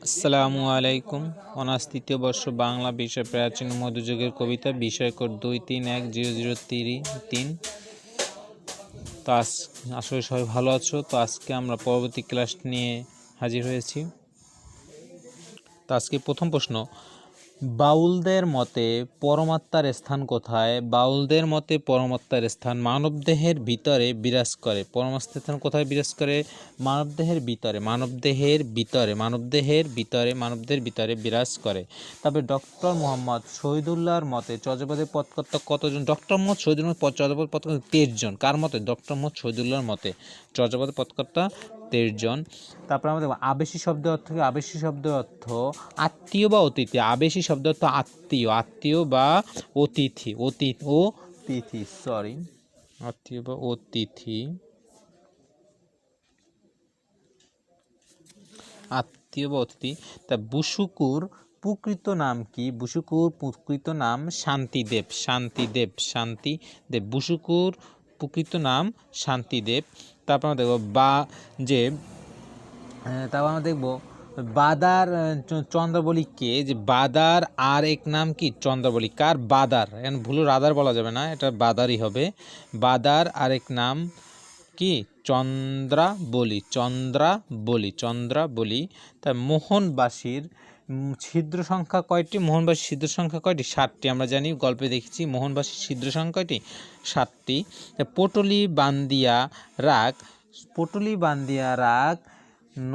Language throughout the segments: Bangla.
আসসালামু আলাইকুম। অনার্স তৃতীয় বর্ষ বাংলা বিষয় প্রাচীন মধ্যযুগের কবিতা, বিষয় কোড 2311003। তো আসলে সবাই ভালো আছো। তো আজকে আমরা পরবর্তী ক্লাস নিয়ে হাজির হয়েছি। তো আজকে প্রথম প্রশ্ন, বাউলদের মতে পরমাত্মার স্থান কোথায়? বাউলদের মতে পরমাত্মার স্থান মানবদেহের ভিতরে বিরাজ করে। পরমাত্মার স্থান কোথায় বিরাজ করে? মানবদেহের ভিতরে, মানবদেহের ভিতরে বিরাজ করে। তবে ডক্টর মোহাম্মদ শহীদুল্লাহর মতে চর্যাপদের পদকর্তা কতজন? ডক্টর মোহাম্মদ শহীদুল্লাহ চর্যাপদের পদকর্তা 23 জন। কার মতে? ডক্টর মোহাম্মদ শহীদুল্লাহর মতে চর্যাপদের পদকর্তা 23 জন। তারপর আমরা দেখব আবেশী শব্দের অর্থ কি? আবেশী শব্দের অর্থ আত্মীয় বা অতিথি। আবেশী শব্দের অর্থ আত্মীয় বা অতিথি, আত্মীয় বা অতিথি, তা বুশুকুর প্রকৃত নাম কি? বুশুকুর প্রকৃত নাম শান্তিদেব। বুশুকুর প্রকৃত নাম শান্তিদেব। তারপর আমরা দেখব বাদার চন্দ্রাবলী কে? যে বাদার আর এক নাম কি? চন্দ্রাবলী। কার? বাদার। এখন ভুল রাদার বলা যাবে না, এটা বাদারই হবে। বাদার আরেক নাম কি? চন্দ্রাবলী। তা মোহনবাসীর ছিদ্র সংখ্যা কয়টি? মোহনবাসীর ছিদ্র সংখ্যা কয়টি? 7টি। আমরা জানি, গল্পে দেখেছি মোহনবাসীর ছিদ্র সংখ্যা কয়টি? 7টি। পটলি বান্দিয়া রাগ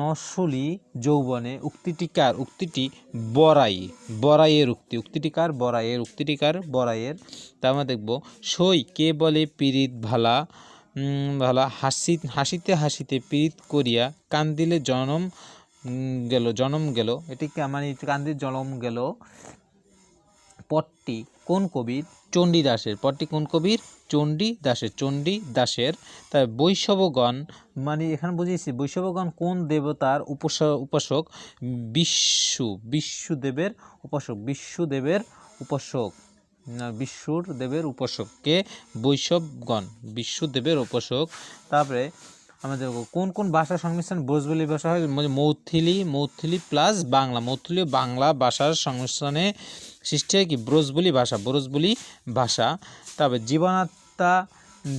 নসলি যৌবনে। উক্তিটি কার? উক্তিটি বরাইয়ের উক্তি। উক্তিটি কার? বরাইয়ের। তা আমরা দেখব সই কে বলে পিরিত ভালা হাসিতে হাসিতে পিরিত করিয়া কান্দিলে জনম গেল। এটিকে মানে কান্দির জনম গেল। পদটি কোন কবির? চণ্ডীদাসের। পদটি কোন কবির? চণ্ডীদাসের। তাই বৈষ্ণবগণ, মানে এখানে বুঝিয়েছি বৈষ্ণবগণ কোন দেবতার উপাসক? বিষ্ণুদেবের উপাসককে বিষ্ণুদেবের উপাসক। তারপরে আমাদের কোন কোন ভাষার সংমিশ্রণ ব্রজবুলি ভাষা হয়? মৌথিলি প্লাস বাংলা, মৌথিলি ও বাংলা ভাষার সংমিশ্রণে সৃষ্টি হয় কি? ব্রজবুলি ভাষা। তবে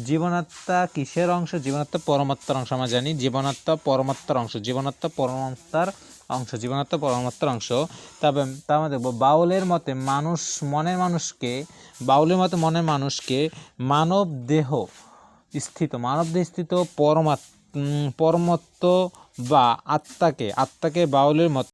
জীবনাত্মা কিসের অংশ? জীবনাত্মা পরমাত্মার অংশ। আমরা জানি জীবনাত্মা পরমাত্মার অংশ। তবে আমরা দেখব বাউলের মতে মনের মানুষকে মানব দেহ স্থিত পরমাত্ম বা আত্মাকে বাউলের মতে